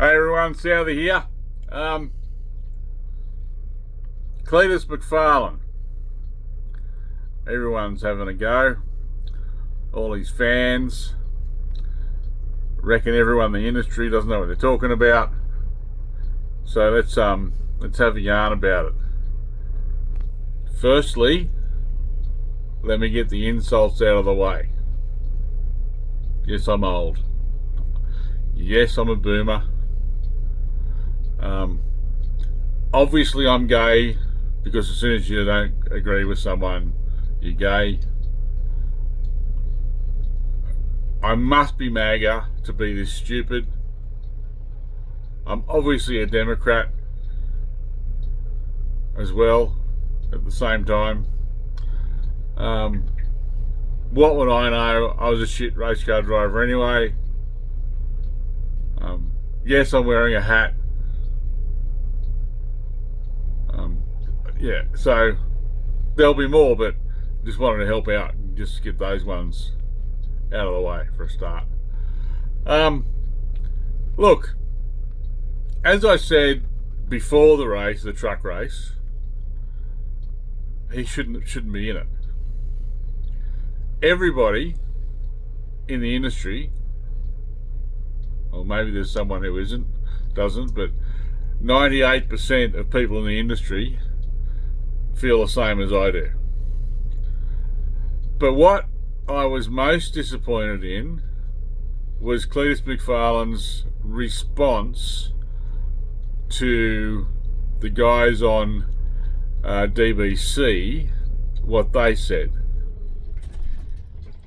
Hey everyone, Southy here. Cleetus McFarland. Everyone's having a go. All his fans reckon everyone in the industry doesn't know what they're talking about. So let's have a yarn about it. Firstly, let me get the insults out of the way. Yes, I'm old. Yes, I'm a boomer. Obviously I'm gay, because as soon as you don't agree with someone, you're gay. I must be MAGA to be this stupid. I'm obviously a Democrat as well at the same time. What would I know? I was a shit race car driver anyway. Yes, I'm wearing a hat. Yeah, so there'll be more, but just wanted to help out and just get those ones out of the way for a start. Look, as I said before the race, the truck race, he shouldn't be in it. Everybody in the industry, or maybe there's someone who doesn't, but 98% of people in the industry feel the same as I do. But what I was most disappointed in was Cleetus McFarland's response to the guys on DBC, what they said.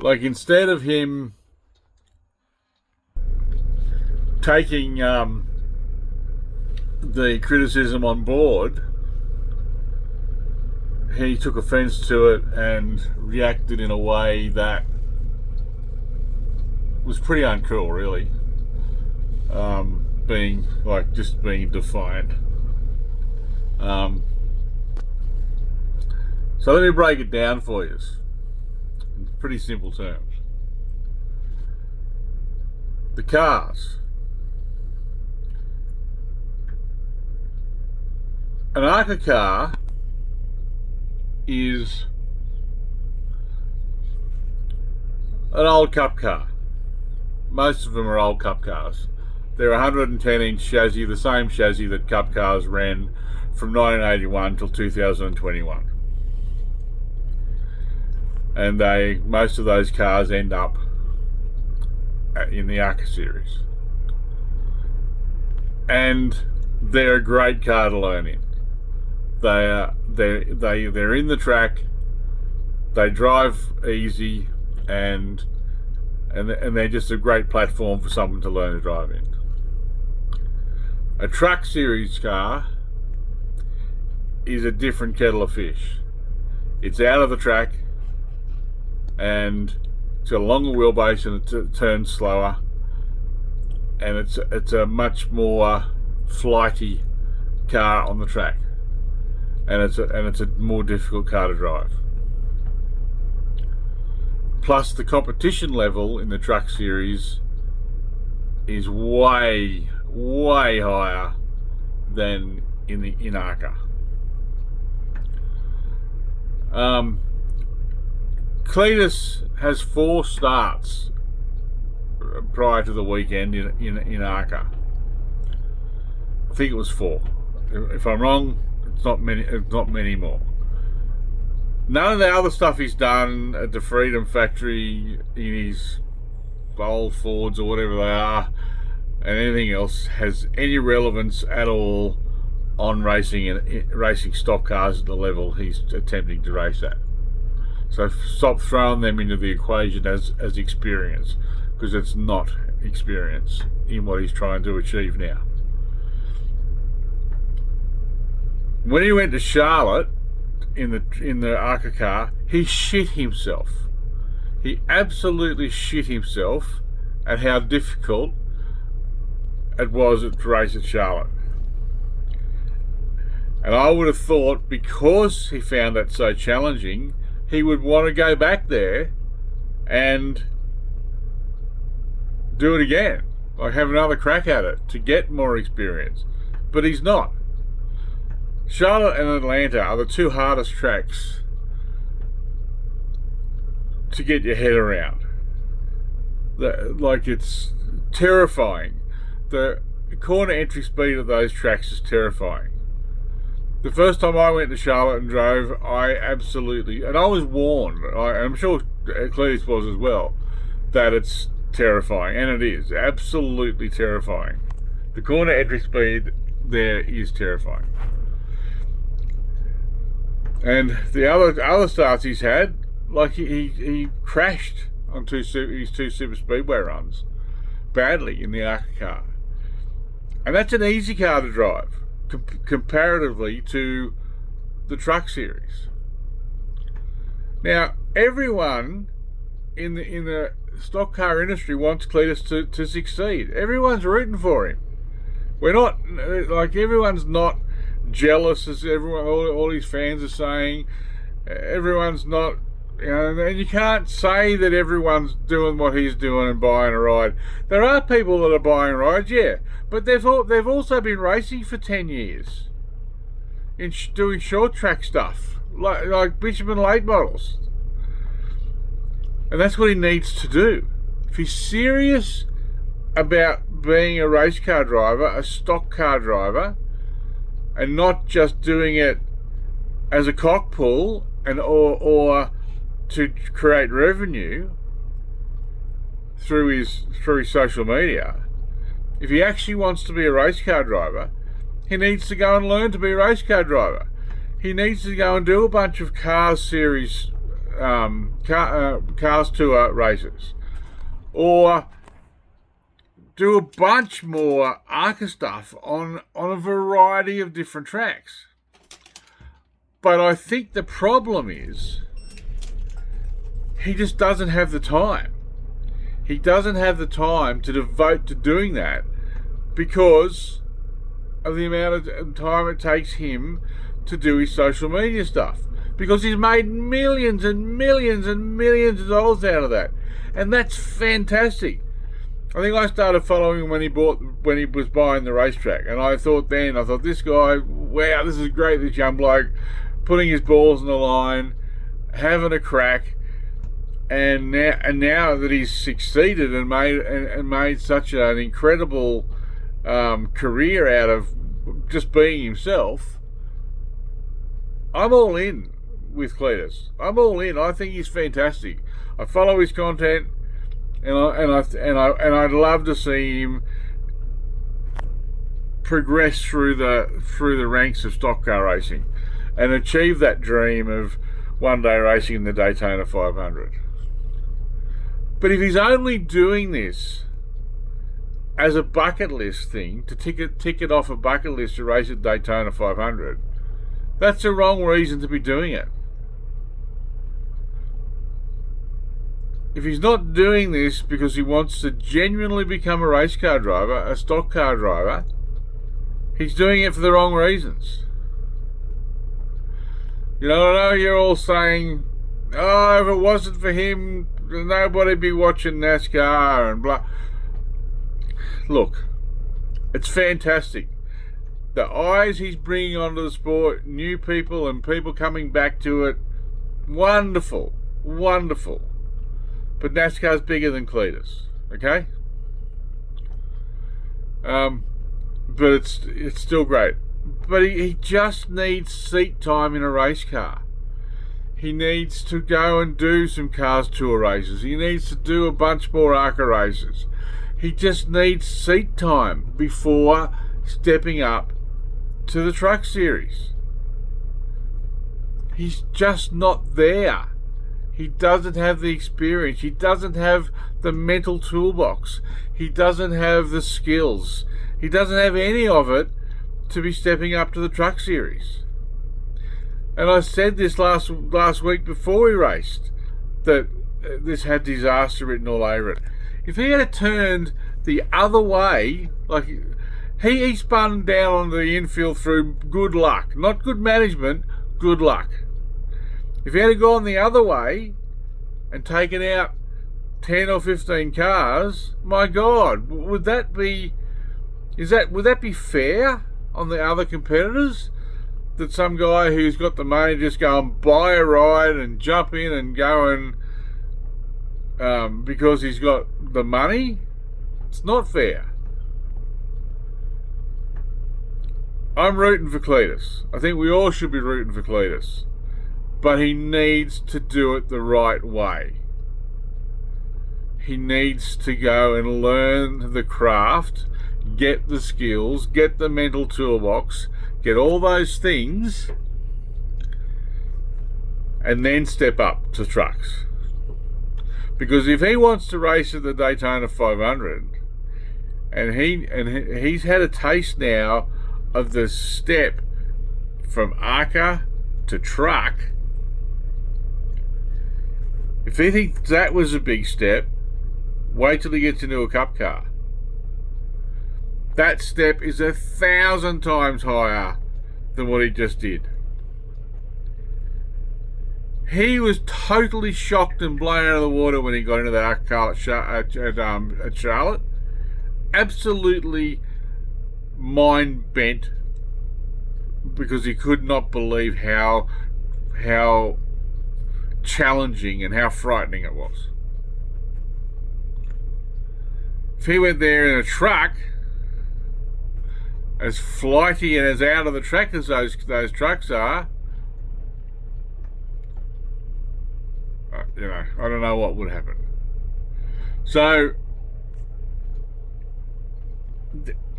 Like, instead of him taking the criticism on board, he took offence to it and reacted in a way that was pretty uncool, really. Being defiant. So let me break it down for you in pretty simple terms. The cars. An ARCA car is an old cup car. Most of them are old cup cars. They're 110-inch chassis, the same chassis that cup cars ran from 1981 till 2021. And most of those cars end up in the ARCA series. And they're a great car to learn in. They're in the track, they drive easy, and they're just a great platform for someone to learn to drive in. A truck series car is a different kettle of fish. It's out of the track, and it's got a longer wheelbase, and it turns slower, and it's a much more flighty car on the track. And it's a more difficult car to drive. Plus, the competition level in the truck series is way higher than in ARCA. Cleetus has 4 starts prior to the weekend in ARCA. I think it was 4. If I'm wrong, it's not many more. None of the other stuff he's done at the Freedom Factory in his old Fords or whatever they are, and anything else, has any relevance at all on racing stock cars at the level he's attempting to race at. So stop throwing them into the equation as experience, because it's not experience in what he's trying to achieve now. When he went to Charlotte in the ARCA car, he shit himself. He absolutely shit himself at how difficult it was to race at Charlotte. And I would have thought, because he found that so challenging, he would want to go back there and do it again. like have another crack at it to get more experience. But he's not. Charlotte and Atlanta are the two hardest tracks to get your head around. Like, it's terrifying. The corner entry speed of those tracks is terrifying. The first time I went to Charlotte and drove, I absolutely, and I was warned, I'm sure Cleetus was as well, that it's terrifying, and it is absolutely terrifying. The corner entry speed there is terrifying. And the other starts he's had, like he crashed on his two super speedway runs badly in the ARCA car, and that's an easy car to drive comparatively to the truck series. Now, everyone in the stock car industry wants Cleetus to succeed. Everyone's rooting for him. We're not, like, everyone's not jealous, as all these fans are saying. Everyone's not, you know, and you can't say that everyone's doing what he's doing and buying a ride. There are people that are buying rides, yeah, but they've also been racing for 10 years, doing short track stuff like Bishop and late models, and that's what he needs to do. If he's serious about being a race car driver, a stock car driver, and not just doing it as a cock pull and or to create revenue through his social media. If he actually wants to be a race car driver, he needs to go and learn to be a race car driver. He needs to go and do a bunch of Cars series, Cars Tour races, or do a bunch more ARCA stuff on a variety of different tracks. But I think the problem is he just doesn't have the time. He doesn't have the time to devote to doing that because of the amount of time it takes him to do his social media stuff. Because he's made millions and millions and millions of dollars out of that. And that's fantastic. I think I started following him when he was buying the racetrack, and I thought this guy, wow, this is great, this young bloke, putting his balls on the line, having a crack, and now that he's succeeded and made such an incredible career out of just being himself, I'm all in with Cleetus. I'm all in. I think he's fantastic. I follow his content. And I'd love to see him progress through the ranks of stock car racing and achieve that dream of one day racing in the Daytona 500. But if he's only doing this as a bucket list thing, to tick it off a bucket list to race at Daytona 500, that's the wrong reason to be doing it. If he's not doing this because he wants to genuinely become a race car driver, a stock car driver, he's doing it for the wrong reasons. You know, I know you're all saying, oh, if it wasn't for him, nobody'd be watching NASCAR and blah. Look, it's fantastic. The eyes he's bringing onto the sport, new people and people coming back to it, wonderful, wonderful. But NASCAR's bigger than Cleetus, okay? But it's still great. But he just needs seat time in a race car. He needs to go and do some Cars Tour races. He needs to do a bunch more ARCA races. He just needs seat time before stepping up to the truck series. He's just not there. He doesn't have the experience. He doesn't have the mental toolbox. He doesn't have the skills. He doesn't have any of it to be stepping up to the truck series. And I said this last week before he raced, that this had disaster written all over it. If he had turned the other way, like he spun down on the infield through good luck, not good management, good luck. If he had gone the other way and taken out 10 or 15 cars, my God, would that be fair on the other competitors? That some guy who's got the money just go and buy a ride and jump in and go and because he's got the money? It's not fair. I'm rooting for Cleetus. I think we all should be rooting for Cleetus. But he needs to do it the right way. He needs to go and learn the craft, get the skills, get the mental toolbox, get all those things, and then step up to trucks. Because if he wants to race at the Daytona 500, and he's had a taste now of the step from ARCA to truck, if he thinks that was a big step, wait till he gets into a cup car. That step is 1,000 times higher than what he just did. He was totally shocked and blown out of the water when he got into that car at Charlotte. Absolutely mind bent, because he could not believe how challenging and how frightening it was. If he went there in a truck, as flighty and as out of the track as those trucks are, I don't know what would happen. So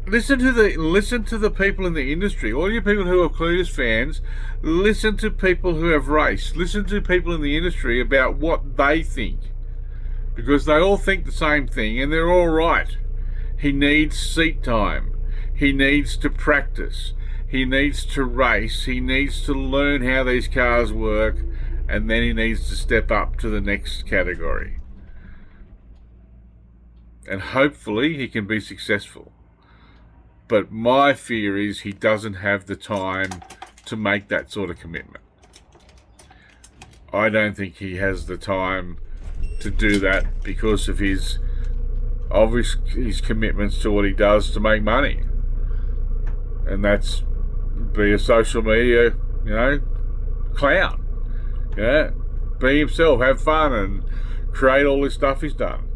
listen to the people in the industry. All you people who are Cleetus fans, listen to people who have raced. Listen to people in the industry about what they think, because they all think the same thing, and they're all right. He needs seat time. He needs to practice. He needs to race. He needs to learn how these cars work, and then he needs to step up to the next category. And hopefully he can be successful. But my fear is he doesn't have the time to make that sort of commitment. I don't think he has the time to do that because of his commitments to what he does to make money. And that's be a social media, clown. Yeah, be himself, have fun, and create all this stuff he's done.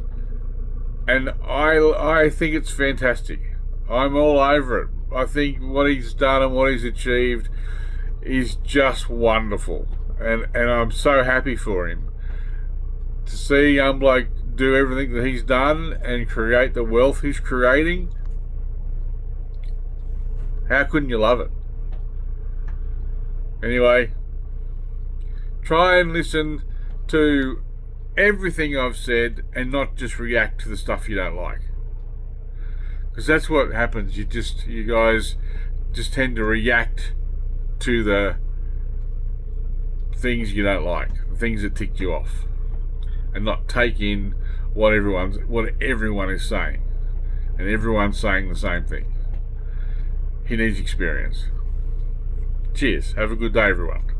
And I think it's fantastic. I'm all over it. I think what he's done and what he's achieved is just wonderful. And I'm so happy for him. To see a young bloke do everything that he's done and create the wealth he's creating, how couldn't you love it? Anyway, try and listen to everything I've said and not just react to the stuff you don't like. Because that's what happens. You guys just tend to react to the things you don't like, the things that tick you off, and not take in what everyone is saying. And everyone's saying the same thing. He needs experience. Cheers. Have a good day, everyone.